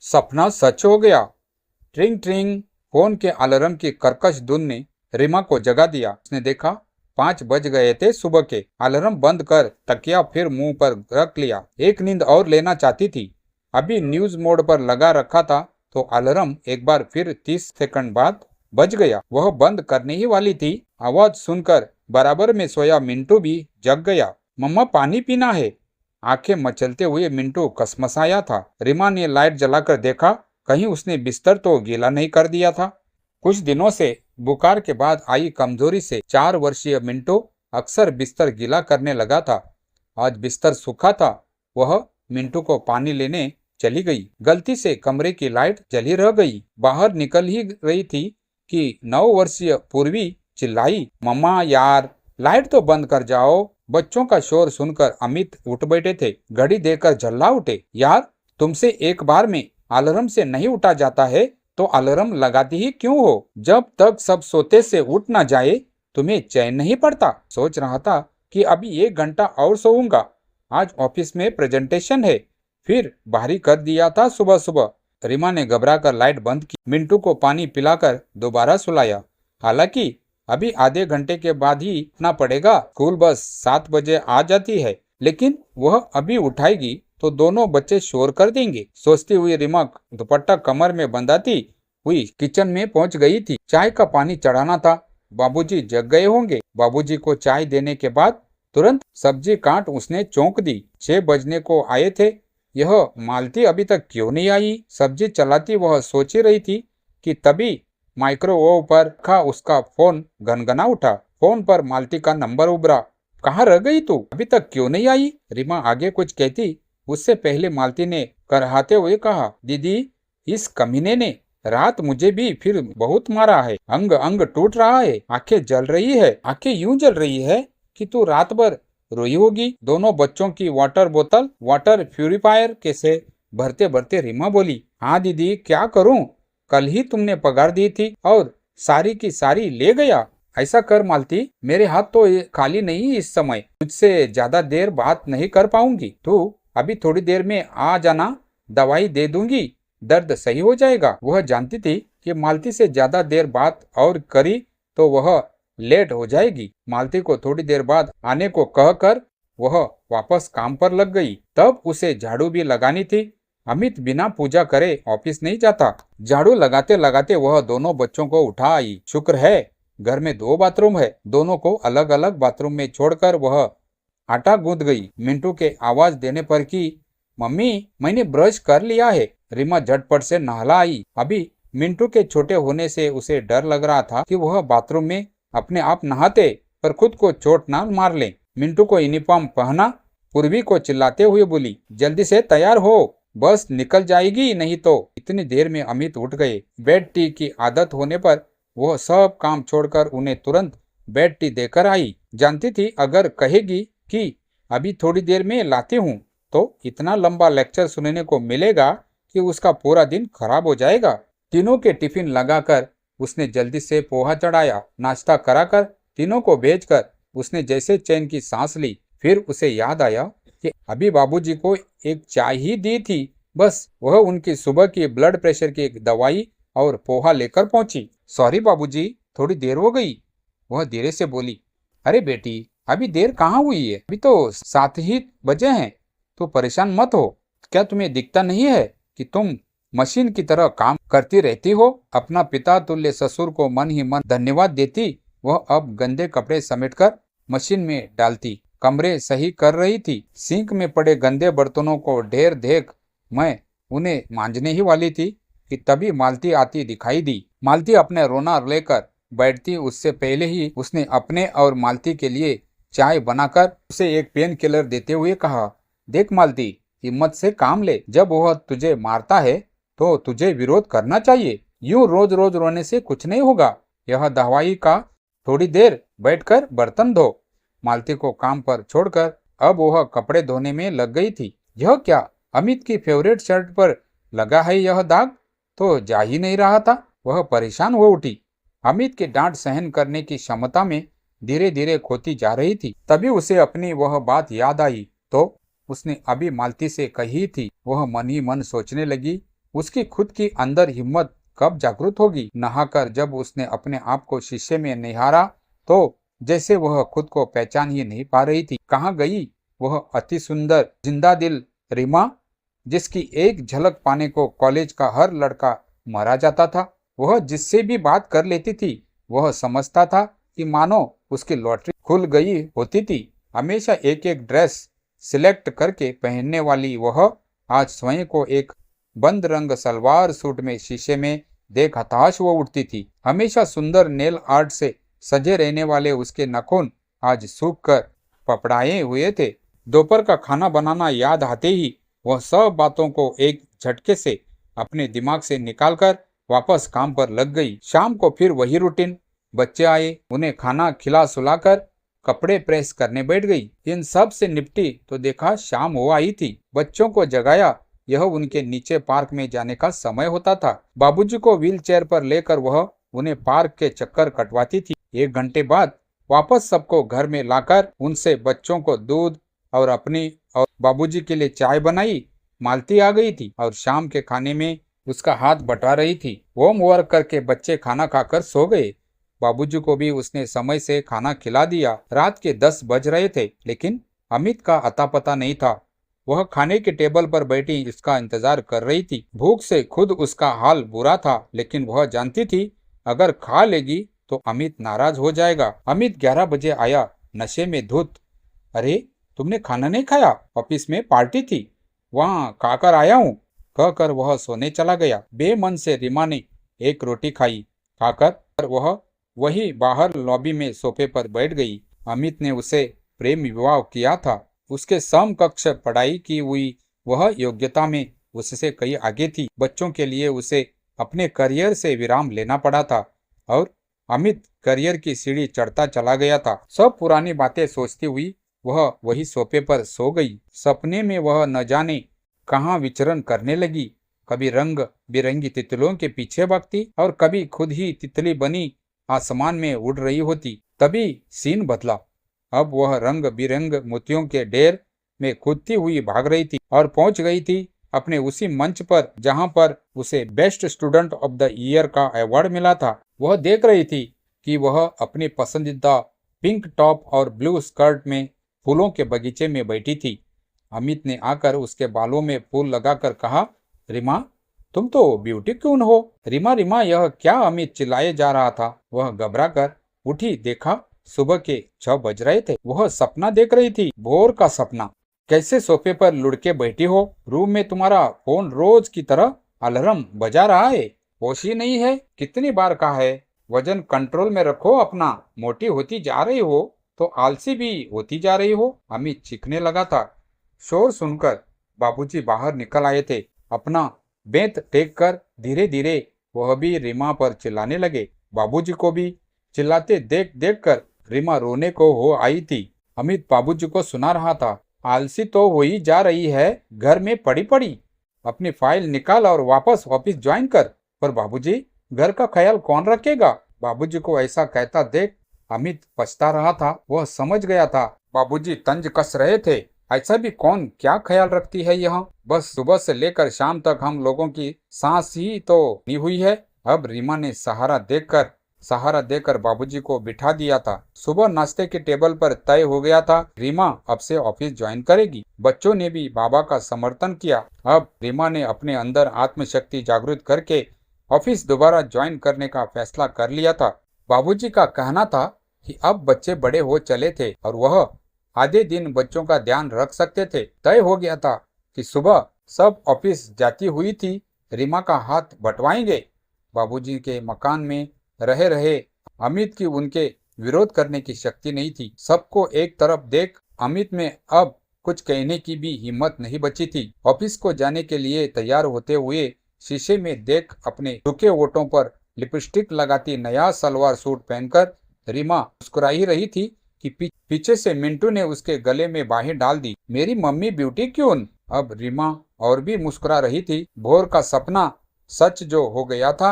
सपना सच हो गया। ट्रिंग ट्रिंग। फोन के अलार्म की कर्कश धुन ने रीमा को जगा दिया। उसने देखा 5 बज गए थे सुबह के। अलार्म बंद कर तकिया फिर मुंह पर रख लिया। एक नींद और लेना चाहती थी। अभी न्यूज मोड पर लगा रखा था तो अलार्म एक बार फिर 30 सेकंड बाद बज गया। वह बंद करने ही वाली थी, आवाज सुनकर बराबर में सोया मिंटू भी जग गया। मम्मा पानी पीना है। आंखें मचलते हुए मिंटू कसमसाया था। रीमा ने लाइट जलाकर देखा, कहीं उसने बिस्तर तो गीला नहीं कर दिया था। कुछ दिनों से बुखार के बाद आई कमजोरी से 4 वर्षीय मिंटू अक्सर बिस्तर गीला करने लगा था। आज बिस्तर सूखा था। वह मिंटू को पानी लेने चली गई। गलती से कमरे की लाइट जली रह गई। बाहर निकल ही रही थी कि 9 वर्षीय पूर्वी चिल्लाई, मम्मा यार लाइट तो बंद कर जाओ। बच्चों का शोर सुनकर अमित उठ बैठे थे। घड़ी देखकर झल्ला उठे। यार तुमसे एक बार में अलार्म से नहीं उठा जाता है तो अलार्म लगाती ही क्यों हो? जब तक सब सोते से उठ ना जाए तुम्हें चैन नहीं पड़ता। सोच रहा था कि अभी 1 घंटा और सोऊंगा। आज ऑफिस में प्रेजेंटेशन है। फिर भारी कर दिया था सुबह सुबह। रीमा ने घबराकर लाइट बंद की। मिंटू को पानी पिलाकर दोबारा सुलाया। हालांकि अभी आधे घंटे के बाद ही उठना पड़ेगा। स्कूल बस 7 बजे आ जाती है, लेकिन वह अभी उठाएगी तो दोनों बच्चे शोर कर देंगे। सोचती हुई रीमा दुपट्टा कमर में बंधाती हुई किचन में पहुंच गई थी। चाय का पानी चढ़ाना था। बाबूजी जग गए होंगे। बाबूजी को चाय देने के बाद तुरंत सब्जी काट उसने चौंक दी। 6 बजने को आए थे। यह मालती अभी तक क्यों नहीं आई? सब्जी चलाती वह सोच ही रही थी कि तभी माइक्रोवेव पर रखा उसका फोन गनगना उठा। फोन पर मालती का नंबर उभरा। कहाँ रह गई तू? अभी तक क्यों नहीं आई? रीमा आगे कुछ कहती उससे पहले मालती ने करहाते हुए कहा, दीदी इस कमीने ने रात मुझे भी फिर बहुत मारा है। अंग अंग टूट रहा है। आंखें जल रही है। आंखें यूं जल रही है कि तू रात भर रोई होगी। दोनों बच्चों की वाटर बोतल वाटर प्यूरिफायर कैसे भरते भरते रीमा बोली, हाँ दीदी क्या करूं? कल ही तुमने पगार दी थी और सारी की सारी ले गया। ऐसा कर मालती, मेरे हाथ तो खाली नहीं इस समय। तुझसे ज्यादा देर बात नहीं कर पाऊंगी। तू अभी थोड़ी देर में आ जाना, दवाई दे दूंगी, दर्द सही हो जाएगा। वह जानती थी कि मालती से ज्यादा देर बात और करी तो वह लेट हो जाएगी। मालती को थोड़ी देर बाद आने को कहकर वह वापस काम पर लग गई। तब उसे झाड़ू भी लगानी थी। अमित बिना पूजा करे ऑफिस नहीं जाता। झाड़ू लगाते लगाते वह दोनों बच्चों को उठा आई। शुक्र है घर में 2 बाथरूम है। दोनों को अलग अलग बाथरूम में छोड़कर वह आटा गूंथ गई। मिंटू के आवाज देने पर कि मम्मी मैंने ब्रश कर लिया है। रीमा झटपट से नहला आई। अभी मिंटू के छोटे होने से उसे डर लग रहा था कि वह बाथरूम में अपने आप नहाते पर खुद को चोट ना मार ले। मिंटू को यूनिफॉर्म पहना। पूर्वी को चिल्लाते हुए बोली, जल्दी से तैयार हो, बस निकल जाएगी नहीं तो। इतनी देर में अमित उठ गए। बेड टी की आदत होने पर वह सब काम छोड़कर उन्हें तुरंत बेड टी देकर आई। जानती थी अगर कहेगी कि अभी थोड़ी देर में लाती हूँ तो इतना लंबा लेक्चर सुनने को मिलेगा कि उसका पूरा दिन खराब हो जाएगा। तीनों के टिफिन लगाकर उसने जल्दी से पोहा चढ़ाया। नाश्ता कराकर तीनों को भेजकर उसने जैसे चैन की सांस ली। फिर उसे याद आया कि अभी बाबूजी को एक चाय ही दी थी। बस वह उनकी सुबह की ब्लड प्रेशर की एक दवाई और पोहा लेकर पहुंची। सॉरी बाबूजी, थोड़ी देर हो गई, वह धीरे से बोली। अरे बेटी अभी देर कहाँ हुई है? अभी तो 7 ही बजे हैं। तो परेशान मत हो। क्या तुम्हें दिखता नहीं है कि तुम मशीन की तरह काम करती रहती हो? अपना पिता तुल्य ससुर को मन ही मन धन्यवाद देती। वह अब गंदे कपड़े समेटकर मशीन में डालती। कमरे सही कर रही थी। सिंक में पड़े गंदे बर्तनों को ढेर देख मैं उन्हें मांजने ही वाली थी कि तभी मालती आती दिखाई दी। मालती अपने रोना लेकर बैठती उससे पहले ही उसने अपने और मालती के लिए चाय बनाकर उसे एक पेन किलर देते हुए कहा, देख मालती हिम्मत से काम ले। जब वह तुझे मारता है तो तुझे विरोध करना चाहिए। यूं रोज रोज रोने से कुछ नहीं होगा। यह दवाई का थोड़ी देर बैठकर बर्तन धो। मालती को काम पर छोड़कर अब वह कपड़े धोने में लग गई थी। यह क्या, अमित की फेवरेट शर्ट पर लगा है यह दाग तो जा ही नहीं रहा था। वह परेशान हो उठी। अमित की डांट सहन करने की क्षमता में धीरे धीरे खोती जा रही थी। तभी उसे अपनी वह बात याद आई तो उसने अभी मालती से कही थी। वह मन ही मन सोचने लगी, उसकी खुद की अंदर हिम्मत कब जागृत होगी। नहाकर जब उसने अपने आप को शीशे में निहारा तो जैसे वह खुद को पहचान ही नहीं पा रही थी। कहाँ गई वह अति सुंदर जिंदा दिल रीमा, जिसकी एक झलक पाने को कॉलेज का हर लड़का मरा जाता था। वह जिससे भी बात कर लेती थी वह समझता था कि मानो उसकी लॉटरी खुल गई होती थी। हमेशा एक एक ड्रेस सिलेक्ट करके पहनने वाली वह आज स्वयं को एक बंद रंग सलवार सूट में शीशे में देख हताश हो उठती थी। हमेशा सुंदर नेल आर्ट से सजे रहने वाले उसके नाखून आज सूख कर पपड़ाए हुए थे। दोपहर का खाना बनाना याद आते ही वह सब बातों को एक झटके से अपने दिमाग से निकालकर वापस काम पर लग गई। शाम को फिर वही रूटीन। बच्चे आए, उन्हें खाना खिला सुलाकर कपड़े प्रेस करने बैठ गई। इन सब से निपटी तो देखा शाम हो आई थी। बच्चों को जगाया। यह उनके नीचे पार्क में जाने का समय होता था। बाबूजी को व्हील चेयर पर लेकर वह उन्हें पार्क के चक्कर कटवाती थी। 1 घंटे बाद वापस सबको घर में लाकर उनसे बच्चों को दूध और अपनी और बाबूजी के लिए चाय बनाई। मालती आ गई थी और शाम के खाने में उसका हाथ बटा रही थी। होमवर्क करके बच्चे खाना खाकर सो गए। बाबूजी को भी उसने समय से खाना खिला दिया। रात के 10 बज रहे थे लेकिन अमित का अता पता नहीं था। वह खाने के टेबल पर बैठी इसका इंतजार कर रही थी। भूख से खुद उसका हाल बुरा था लेकिन वह जानती थी अगर खा लेगी तो अमित नाराज हो जाएगा। अमित 11 बजे आया, नशे में धुत। अरे तुमने खाना नहीं खाया? ऑफिस में पार्टी थी, वहाँ खाकर आया हूँ, कहकर वह सोने चला गया। बेमन से रीमा ने एक रोटी खाई। खाकर वह वही बाहर लॉबी में सोफे पर बैठ गई। अमित ने उसे प्रेम विवाह किया था। उसके समकक्ष पढ़ाई की हुई, वह योग्यता में उससे कई आगे थी। बच्चों के लिए उसे अपने करियर से विराम लेना पड़ा था और अमित करियर की सीढ़ी चढ़ता चला गया था। सब पुरानी बातें सोचती हुई वह वही सोफे पर सो गई। सपने में वह न जाने कहाँ विचरण करने लगी। कभी रंग बिरंगी तितलियों के पीछे भागती और कभी खुद ही तितली बनी आसमान में उड़ रही होती। तभी सीन बदला। अब वह रंग बिरंग मोतियों के ढेर में कूदती हुई भाग रही थी और पहुंच गई थी अपने उसी मंच पर जहां पर उसे best student of the year का अवार्ड मिला था। वह देख रही थी कि वह अपनी पसंदीदा पिंक टॉप और ब्लू स्कर्ट में फूलों के बगीचे में बैठी थी। अमित ने आकर उसके बालों में फूल लगाकर कहा, रीमा तुम तो ब्यूटी क्वीन हो। रीमा रीमा यह क्या? अमित चिल्लाए जा रहा था। वह घबरा कर उठी। देखा सुबह के 6 बज रहे थे। वह सपना देख रही थी, भोर का सपना। कैसे सोफे पर लुढ़के बैठी हो? रूम में तुम्हारा फोन रोज की तरह अलार्म बजा रहा है, होश ही नहीं है। कितनी बार कहा है वजन कंट्रोल में रखो अपना। मोटी होती जा रही हो तो आलसी भी होती जा रही हो। अमित चीखने लगा था। शोर सुनकर बाबूजी बाहर निकल आए थे। अपना बेंत टेक कर धीरे धीरे वह भी रीमा पर चिल्लाने लगे। बाबूजी को भी चिल्लाते देख देख कर रीमा रोने को हो आई थी। अमित बाबूजी को सुना रहा था, आलसी तो हो ही जा रही है, घर में पड़ी पड़ी। अपनी फाइल निकाल और वापस ऑफिस ज्वाइन कर। पर बाबूजी घर का ख्याल कौन रखेगा? बाबूजी को ऐसा कहता देख अमित पछता रहा था। वह समझ गया था बाबूजी तंज कस रहे थे। ऐसा भी कौन क्या ख्याल रखती है यहाँ? बस सुबह से लेकर शाम तक हम लोगों की सांस ही तो नहीं हुई है। अब रीमा ने सहारा देकर बाबूजी को बिठा दिया था। सुबह नाश्ते के टेबल पर तय हो गया था रीमा अब से ऑफिस ज्वाइन करेगी। बच्चों ने भी बाबा का समर्थन किया। अब रीमा ने अपने अंदर आत्मशक्ति जागृत करके ऑफिस दोबारा ज्वाइन करने का फैसला कर लिया था। बाबूजी का कहना था कि अब बच्चे बड़े हो चले थे और वह आधे दिन बच्चों का ध्यान रख सकते थे। तय हो गया था कि सुबह सब ऑफिस जाती हुई थी रीमा का हाथ बंटवाएंगे। बाबूजी के मकान में रहे रहे अमित की उनके विरोध करने की शक्ति नहीं थी। सबको एक तरफ देख अमित में अब कुछ कहने की भी हिम्मत नहीं बची थी। ऑफिस को जाने के लिए तैयार होते हुए शीशे में देख अपने सूखे होठों पर लिपस्टिक लगाती नया सलवार सूट पहनकर रीमा मुस्कुरा ही रही थी कि पीछे से मिंटू ने उसके गले में बाहें डाल दी। मेरी मम्मी ब्यूटी क्वीन। अब रीमा और भी मुस्कुरा रही थी। भोर का सपना सच जो हो गया था